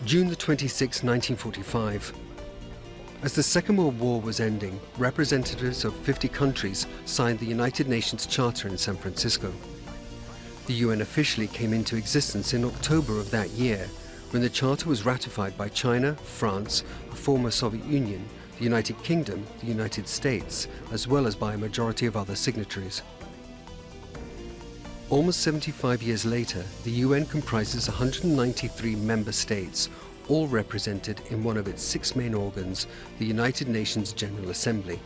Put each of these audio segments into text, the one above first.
June the 26th, 1945. As the Second World War was ending, representatives of 50 countries signed the United Nations Charter in San Francisco. The UN officially came into existence in October of that year, when the Charter was ratified by China, France, the former Soviet Union, the United Kingdom, the United States, as well as by a majority of other signatories. Almost 75 years later, the UN comprises 193 member states, all represented in one of its 6 main organs, the United Nations General Assembly.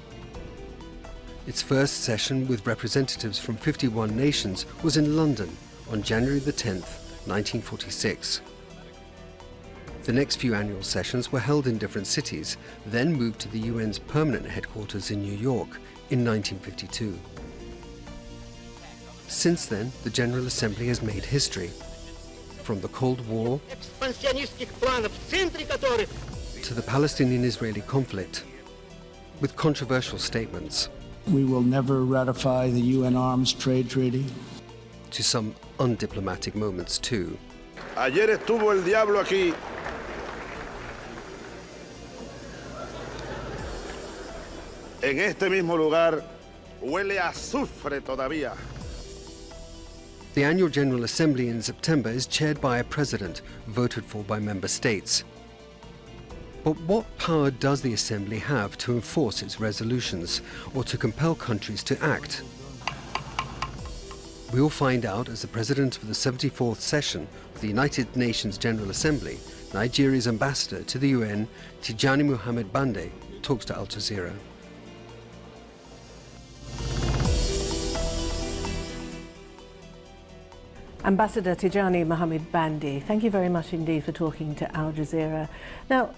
Its first session with representatives from 51 nations was in London on January the 10th, 1946. The next few annual sessions were held in different cities, then moved to the UN's permanent headquarters in New York in 1952. Since then, the General Assembly has made history. From the Cold War to the Palestinian-Israeli conflict, with controversial statements. We will never ratify the UN Arms Trade Treaty. To some undiplomatic moments too. Ayer estuvo el diablo aquí. En este mismo lugar huele a azufre todavía. The annual General Assembly in September is chaired by a president, voted for by member states. But what power does the Assembly have to enforce its resolutions or to compel countries to act? We'll find out as the president of the 74th session of the United Nations General Assembly, Nigeria's ambassador to the UN, Tijani Muhammad-Bande, talks to Al Jazeera. Ambassador Tijani Muhammad-Bande, thank you very much indeed for talking to Al Jazeera. Now,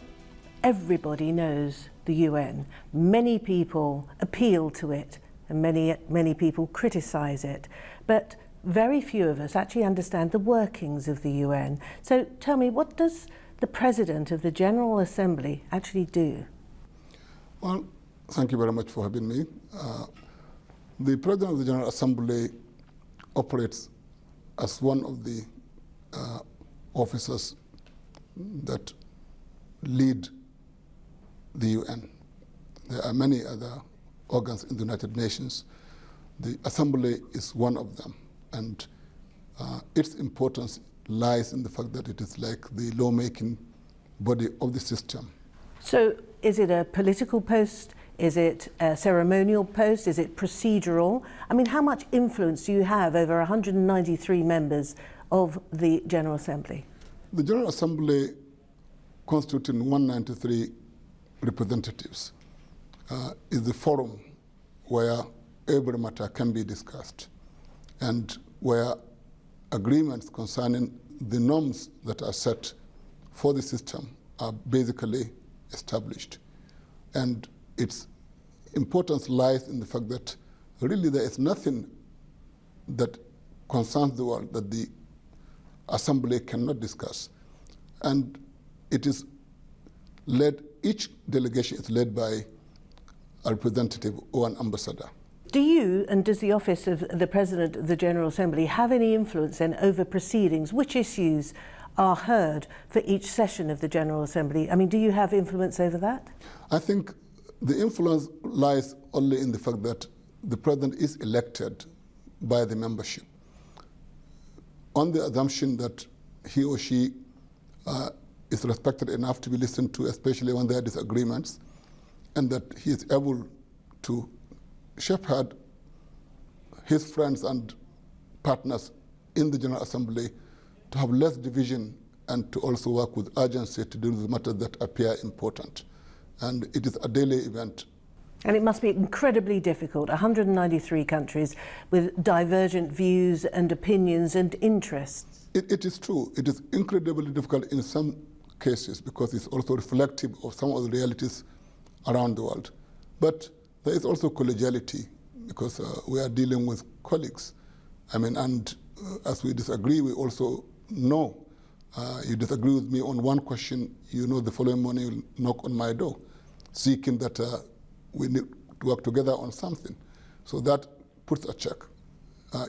everybody knows the UN. Many people appeal to it and many people criticize it. But very few of us actually understand the workings of the UN. So tell me, what does the President of the General Assembly actually do? Well, thank you very much for having me. The President of the General Assembly operates as one of the officers that lead the UN. There are many other organs in the United Nations. The Assembly is one of them, and its importance lies in the fact that it is like the lawmaking body of the system. So is it a political post? Is it a ceremonial post? Is it procedural? I mean, how much influence do you have over 193 members of the General Assembly? The General Assembly, constituting 193 representatives, is the forum where every matter can be discussed and where agreements concerning the norms that are set for the system are basically established. And its importance lies in the fact that really there is nothing that concerns the world that the Assembly cannot discuss. And it is led, each delegation is led by a representative or an ambassador. Do you and does the office of the President of the General Assembly have any influence then over proceedings? Which issues are heard for each session of the General Assembly? I mean, do you have influence over that? I think the influence lies only in the fact that the President is elected by the membership on the assumption that he or she is respected enough to be listened to, especially when there are disagreements, and that he is able to shepherd his friends and partners in the General Assembly to have less division and to also work with urgency to deal with matters that appear important. And it is a daily event. And it must be incredibly difficult, 193 countries with divergent views and opinions and interests. It is true. It is incredibly difficult in some cases because it's also reflective of some of the realities around the world. But there is also collegiality because we are dealing with colleagues. I mean, and as we disagree, we also know. You disagree with me on one question, you know the following morning you'll knock on my door, seeking that we need to work together on something. So that puts a check.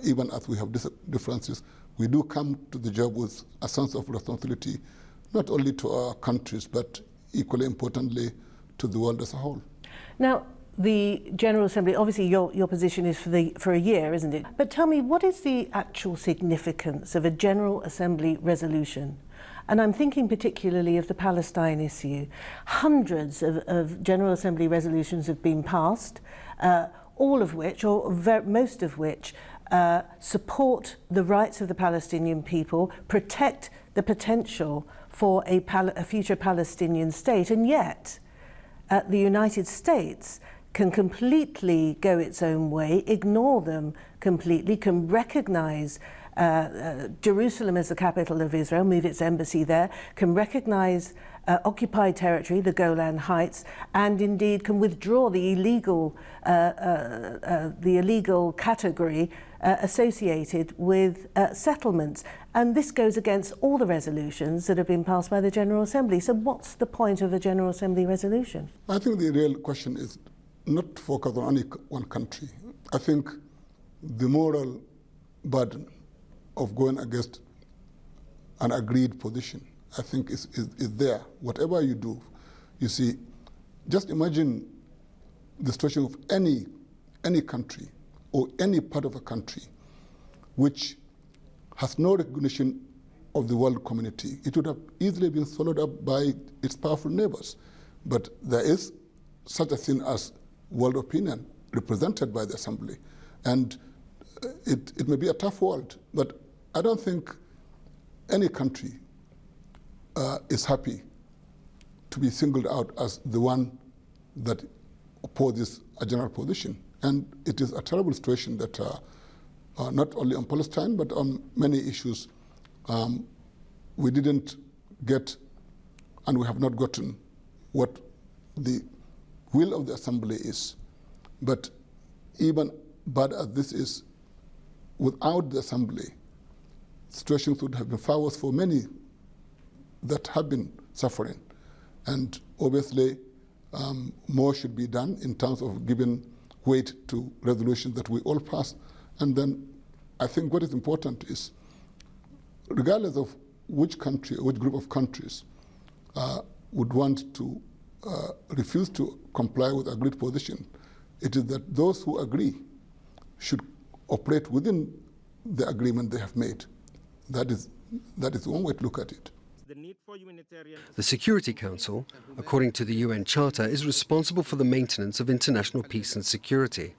even as we have differences, we do come to the job with a sense of responsibility, not only to our countries, but equally importantly to the world as a whole. Now, the General Assembly, obviously your position is for a year, isn't it? But tell me, what is the actual significance of a General Assembly resolution? And I'm thinking particularly of the Palestine issue. Hundreds of General Assembly resolutions have been passed, all of which, or most of which, support the rights of the Palestinian people, protect the potential for a future Palestinian state, and yet the United States can completely go its own way, ignore them completely, can recognise Jerusalem as the capital of Israel, move its embassy there, can recognise occupied territory, the Golan Heights, and indeed can withdraw the illegal category associated with settlements. And this goes against all the resolutions that have been passed by the General Assembly. So what's the point of a General Assembly resolution? I think the real question is not focused on only one country. I think the moral burden of going against an agreed position, I think is there. Whatever you do, you see, just imagine the situation of any country or any part of a country which has no recognition of the world community. It would have easily been swallowed up by its powerful neighbors. But there is such a thing as world opinion represented by the Assembly. And it may be a tough world, but I don't think any country is happy to be singled out as the one that opposes a general position. And it is a terrible situation that not only on Palestine, but on many issues, we didn't get and we have not gotten what the will of the Assembly is. But even bad as this is, without the Assembly, situations would have been far worse for many that have been suffering. And obviously, more should be done in terms of giving weight to resolutions that we all pass. And then I think what is important is, regardless of which country or which group of countries would want to refuse to comply with agreed position, it is that those who agree should operate within the agreement they have made. That is one way to look at it. The Security Council, according to the UN Charter, is responsible for the maintenance of international peace and security.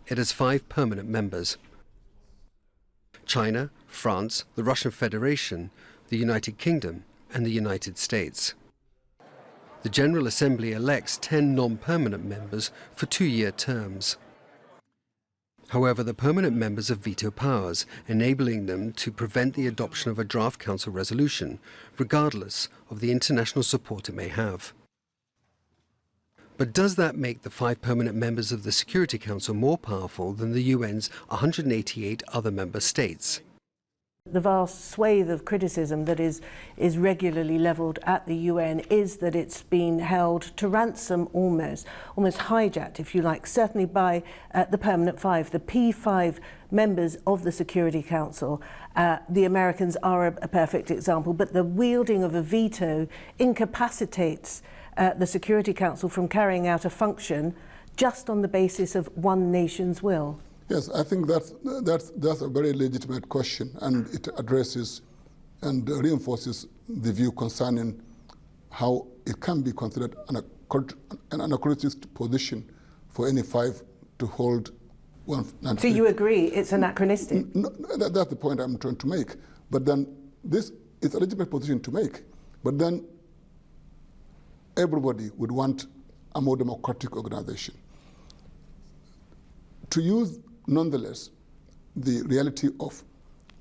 It has 5 permanent members: China, France, the Russian Federation, the United Kingdom, and the United States. The General Assembly elects 10 non-permanent members for 2-year terms. However, the permanent members have veto powers, enabling them to prevent the adoption of a draft Council resolution, regardless of the international support it may have. But does that make the 5 permanent members of the Security Council more powerful than the UN's 188 other member states? The vast swathe of criticism that is regularly levelled at the UN is that it's been held to ransom, almost hijacked, if you like, certainly by the permanent 5, the P5 members of the Security Council. The Americans are a perfect example, but the wielding of a veto incapacitates the Security Council from carrying out a function just on the basis of one nation's will. Yes, I think that's a very legitimate question, and it addresses and reinforces the view concerning how it can be considered an anachronistic position for any 5 to hold one. So you agree it's anachronistic? No, that's the point I'm trying to make. But then this is a legitimate position to make. But then everybody would want a more democratic organization. To use, nonetheless, the reality of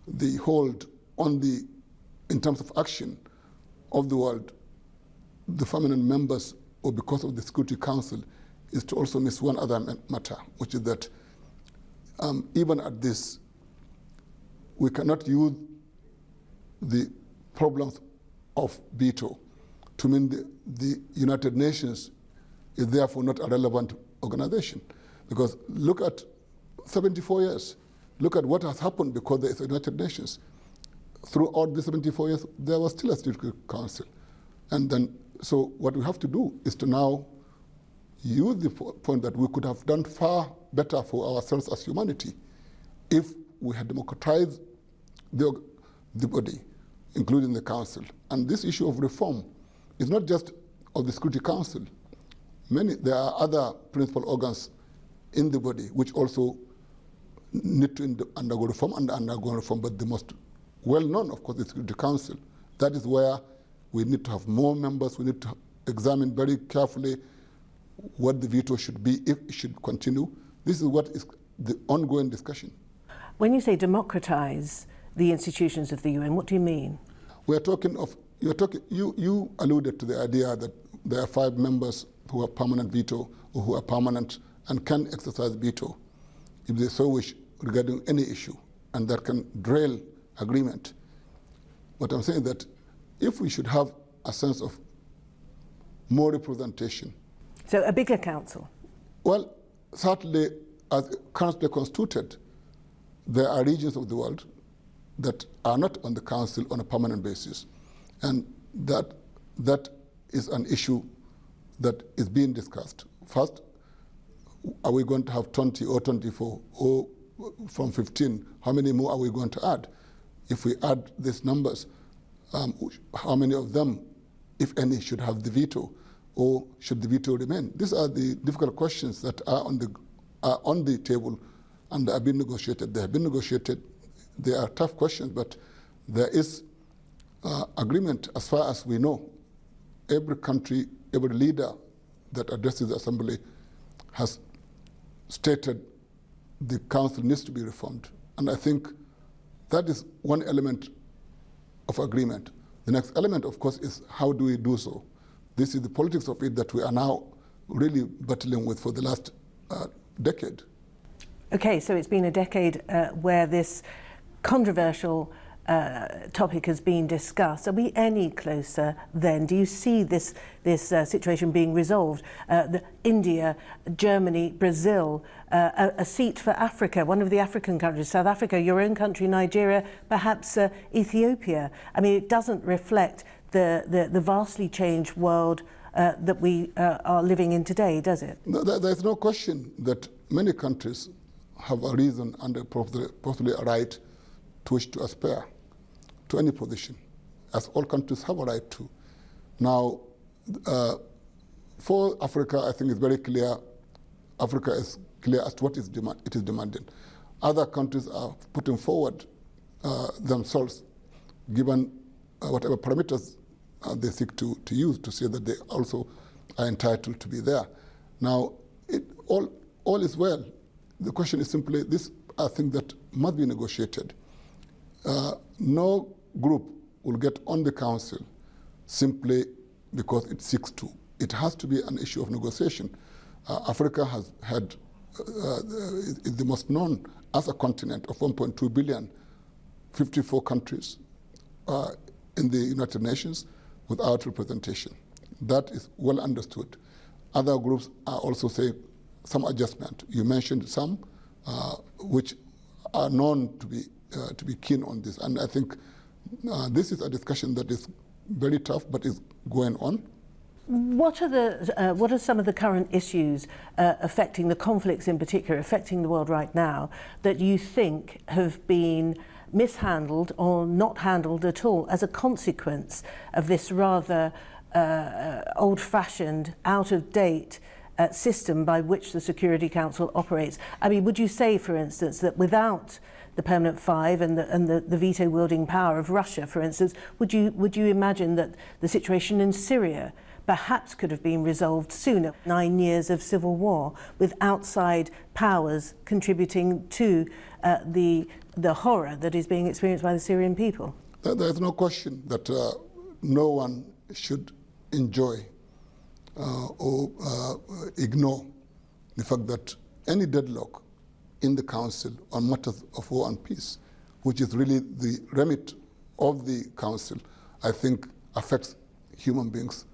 the hold on the, in terms of action of the world, the permanent members, or because of the Security Council, is to also miss one other matter, which is that even at this, we cannot use the problems of veto to mean the United Nations is therefore not a relevant organization. Because look at 74 years. Look at what has happened because there is the United Nations. Throughout the 74 years, there was still a Security Council. And then, so what we have to do is to now use the point that we could have done far better for ourselves as humanity if we had democratized the body, including the Council. And this issue of reform is not just of the Security Council. There are other principal organs in the body which also need to undergo reform and undergo reform, but the most well-known, of course, is the Security Council. That is where we need to have more members. We need to examine very carefully what the veto should be, if it should continue. This is what is the ongoing discussion. When you say democratize the institutions of the UN, what do you mean? We are talking of, you alluded to the idea that there are 5 members who have permanent veto or who are permanent and can exercise veto if they so wish regarding any issue, and that can derail agreement. But I'm saying that if we should have a sense of more representation. So a bigger council? Well, certainly, as currently constituted, there are regions of the world that are not on the council on a permanent basis. And that is an issue that is being discussed. First, are we going to have 20 or 24 or from 15? How many more are we going to add? If we add these numbers, how many of them, if any, should have the veto, or should the veto remain? These are the difficult questions that are on the table and are being negotiated. They have been negotiated. They are tough questions, but there is agreement as far as we know. Every country, every leader that addresses the Assembly has stated the Council needs to be reformed. And I think that is one element of agreement. The next element, of course, is how do we do so? This is the politics of it that we are now really battling with for the last decade. Okay, so it's been a decade where this controversial topic has been discussed. Are we any closer then? Do you see this situation being resolved? India, Germany, Brazil, a seat for Africa, one of the African countries, South Africa, your own country, Nigeria, perhaps Ethiopia. I mean, it doesn't reflect the vastly changed world that we are living in today, does it? No, there's no question that many countries have a reason and possibly a right to wish to aspire to any position, as all countries have a right to. Now, for Africa, I think it's very clear, Africa is clear as to what it is demanding. Other countries are putting forward themselves, given whatever parameters they seek to use to say that they also are entitled to be there. Now, all is well. The question is simply this, I think, that must be negotiated. No group will get on the council simply because it seeks to. It has to be an issue of negotiation. Africa has had, is the most known as a continent of 1.2 billion, 54 countries in the United Nations without representation. That is well understood. Other groups are also saying some adjustment. You mentioned some which are known to be keen on this, and I think this is a discussion that is very tough, but is going on. What are some of the current issues affecting the conflicts, in particular, affecting the world right now, that you think have been mishandled or not handled at all as a consequence of this rather old-fashioned, out-of-date system by which the Security Council operates? I mean, would you say, for instance, that without the permanent 5 and the veto-wielding power of Russia, for instance, would you imagine that the situation in Syria perhaps could have been resolved sooner? 9 years of civil war with outside powers contributing to the horror that is being experienced by the Syrian people. There is no question that no one should enjoy or ignore the fact that any deadlock in the Council on matters of war and peace, which is really the remit of the Council, I think affects human beings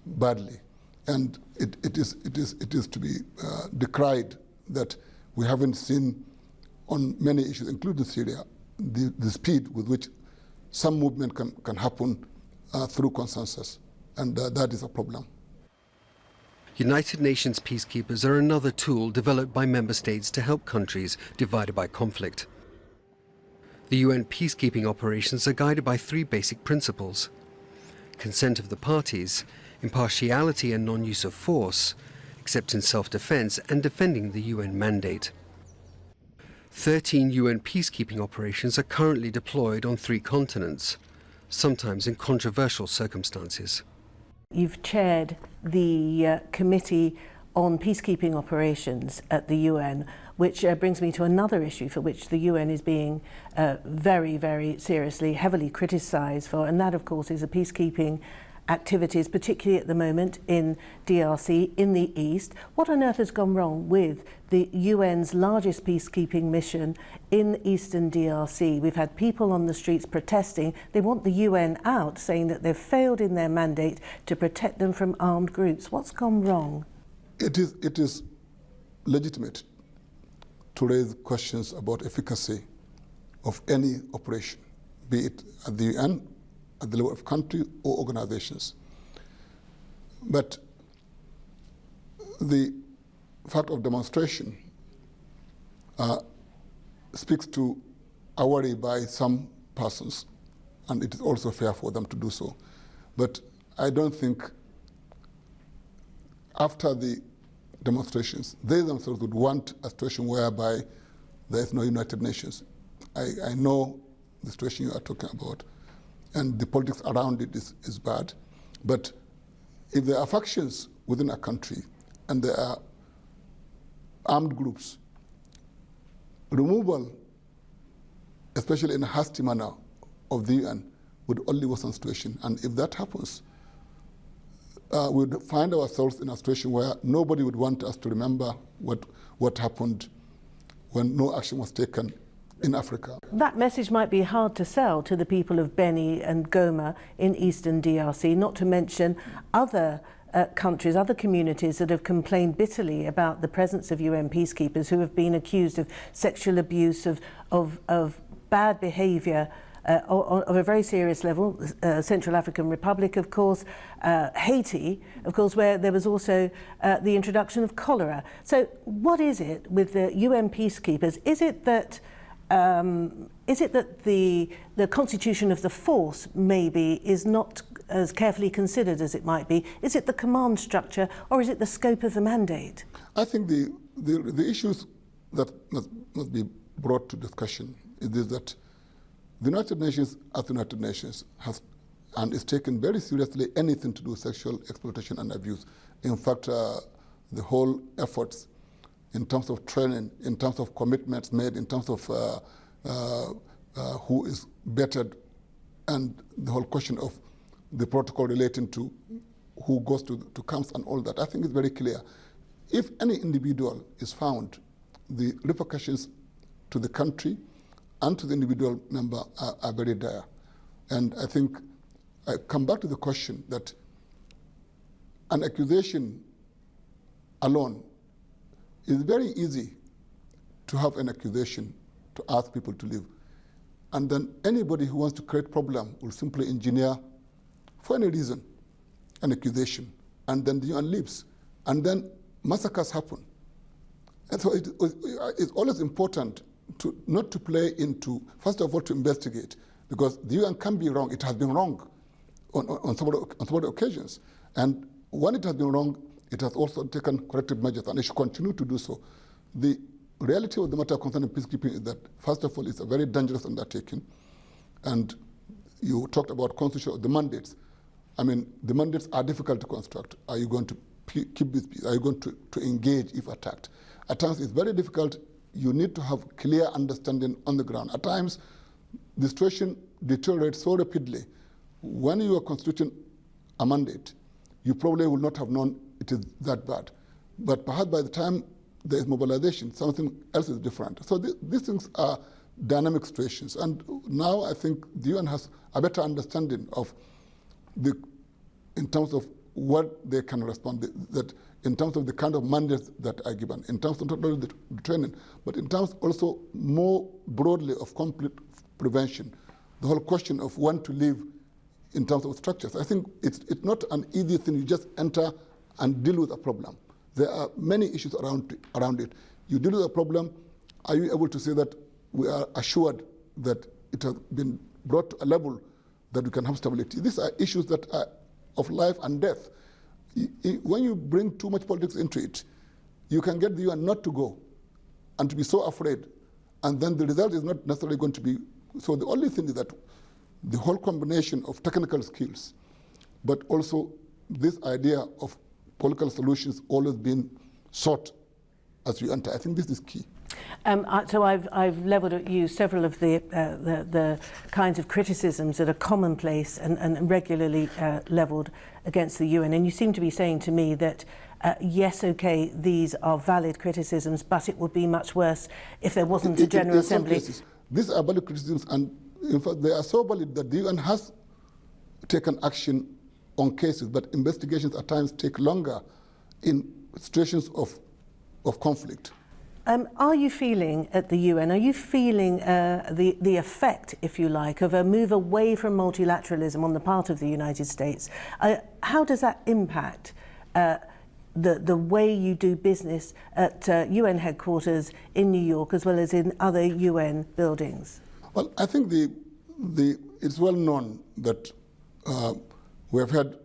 badly. And it is to be decried that we haven't seen on many issues, including Syria, the speed with which some movement can happen through consensus, and that is a problem. United Nations peacekeepers are another tool developed by member states to help countries divided by conflict. The UN peacekeeping operations are guided by three basic principles: consent of the parties, impartiality and non-use of force, except in self-defense, and defending the UN mandate. 13 UN peacekeeping operations are currently deployed on 3 continents, sometimes in controversial circumstances. You've chaired the Committee on Peacekeeping Operations at the UN, which brings me to another issue for which the UN is being very, very seriously, heavily criticised for, and that, of course, is the peacekeeping activities, particularly at the moment in DRC, in the east. What on earth has gone wrong with the UN's largest peacekeeping mission in eastern DRC? We've had people on the streets protesting. They want the UN out, saying that they've failed in their mandate to protect them from armed groups. What's gone wrong? It is legitimate to raise questions about efficacy of any operation, be it at the UN, at the level of country or organizations. But the fact of demonstration speaks to a worry by some persons, and it is also fair for them to do so. But I don't think after the demonstrations, they themselves would want a situation whereby there is no United Nations. I know the situation you are talking about, and the politics around it is bad. But if there are factions within a country and there are armed groups, removal, especially in a hasty manner, of the UN would only worsen the situation. And if that happens, we would find ourselves in a situation where nobody would want us to remember what happened when no action was taken in Africa. That message might be hard to sell to the people of Beni and Goma in eastern DRC, not to mention other countries, other communities that have complained bitterly about the presence of UN peacekeepers who have been accused of sexual abuse, of bad behaviour of a very serious level. Central African Republic, of course, Haiti, of course, where there was also the introduction of cholera. So what is it with the UN peacekeepers? Is it that the constitution of the force maybe is not as carefully considered as it might be? Is it the command structure, or is it the scope of the mandate? I think the issues that must be brought to discussion is that the United Nations, as the United Nations, has and is taken very seriously anything to do with sexual exploitation and abuse. In fact, the whole efforts in terms of training, in terms of commitments made, in terms of who is bettered, and the whole question of the protocol relating to who goes to camps and all that, I think is very clear. If any individual is found, the repercussions to the country and to the individual member are very dire. And I think I come back to the question that an accusation alone, it's very easy to have an accusation to ask people to leave. And then anybody who wants to create problem will simply engineer, for any reason, an accusation. And then the UN leaves. And then massacres happen. And so it's always important to not to play into, first of all, to investigate, because the UN can be wrong. It has been wrong on several occasions. And when it has been wrong, it has also taken corrective measures, and it should continue to do so. The reality of the matter concerning peacekeeping is that, first of all, it's a very dangerous undertaking. And you talked about constitution of the mandates. I mean, the mandates are difficult to construct. Are you going to keep this peace? Are you going to engage if attacked? At times, it's very difficult. You need to have clear understanding on the ground. At times, the situation deteriorates so rapidly. When you are constituting a mandate, you probably will not have known it is that bad. But perhaps by the time there is mobilization, something else is different. So these things are dynamic situations. And now I think the UN has a better understanding of in terms of what they can respond, that in terms of the kind of mandates that are given, in terms of not only the training, but in terms also more broadly of conflict prevention, the whole question of when to live in terms of structures. I think it's not an easy thing. You just enter and deal with a problem. There are many issues around it. You deal with a problem. Are you able to say that we are assured that it has been brought to a level that we can have stability? These are issues that are of life and death. When you bring too much politics into it, you can get the UN not to go and to be so afraid, and then the result is not necessarily going to be. So the only thing is that the whole combination of technical skills, but also this idea of political solutions always being sought as we enter. I think this is key. So I've levelled at you several of the kinds of criticisms that are commonplace and regularly levelled against the UN, and you seem to be saying to me that yes, okay, these are valid criticisms, but it would be much worse if there wasn't a General Assembly. Cases, these are valid criticisms, and in fact they are so valid that the UN has taken action on cases, but investigations at times take longer in situations of conflict. Are you feeling at the UN, are you feeling the effect, if you like, of a move away from multilateralism on the part of the United States? How does that impact the way you do business at UN headquarters in New York as well as in other UN buildings? Well, I think it's well known that we have had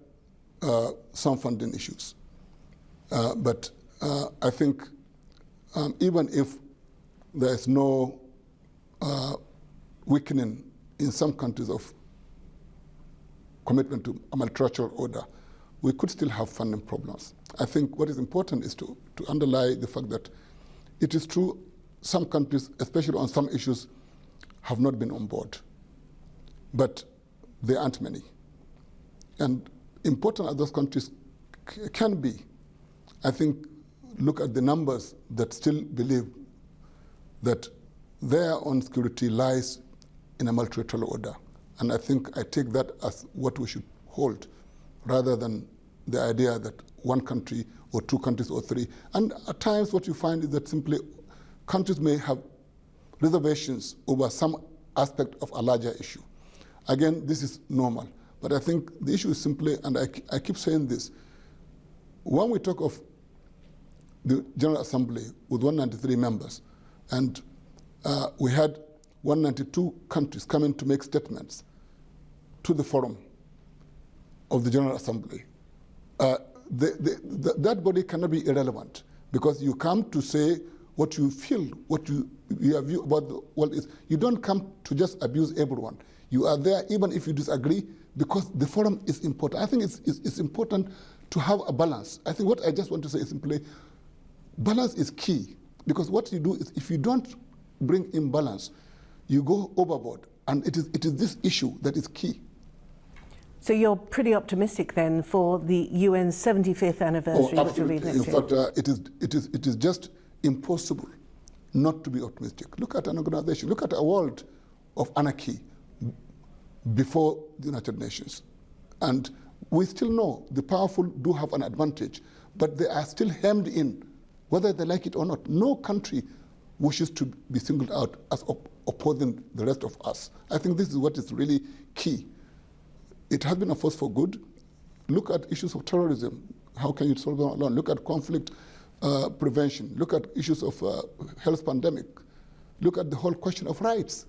some funding issues, but I think even if there is no weakening in some countries of commitment to a multilateral order, we could still have funding problems. I think what is important is to underlie the fact that it is true some countries, especially on some issues, have not been on board, but there aren't many. And important as those countries can be, I think look at the numbers that still believe that their own security lies in a multilateral order. And I think I take that as what we should hold, rather than the idea that one country or two countries or three. And at times what you find is that simply countries may have reservations over some aspect of a larger issue. Again, this is normal. But I think the issue is simply, and I keep saying this, when we talk of the General Assembly with 193 members, and we had 192 countries coming to make statements to the forum of the General Assembly. That body cannot be irrelevant, because you come to say what you feel, what your view about the world is. You don't come to just abuse everyone. You are there even if you disagree, because the forum is important. I think it's important to have a balance. I think what I just want to say is simply, balance is key, because what you do is, if you don't bring in balance, you go overboard, and it is this issue that is key. So you're pretty optimistic then for the UN's 75th anniversary, which will be next year? In fact, it is just impossible not to be optimistic. Look at an organization, look at a world of anarchy before the United Nations. And we still know the powerful do have an advantage, but they are still hemmed in, whether they like it or not. No country wishes to be singled out as opposing the rest of us. I think this is what is really key. It has been a force for good. Look at issues of terrorism. How can you solve them alone? Look at conflict prevention. Look at issues of health pandemic. Look at the whole question of rights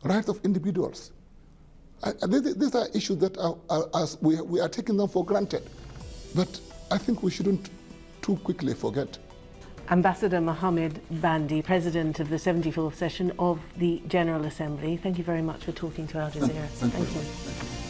of individuals. These are issues that we are taking them for granted. But I think we shouldn't too quickly forget. Ambassador Muhammad-Bande, President of the 74th session of the General Assembly, thank you very much for talking to Al Jazeera. Thank you.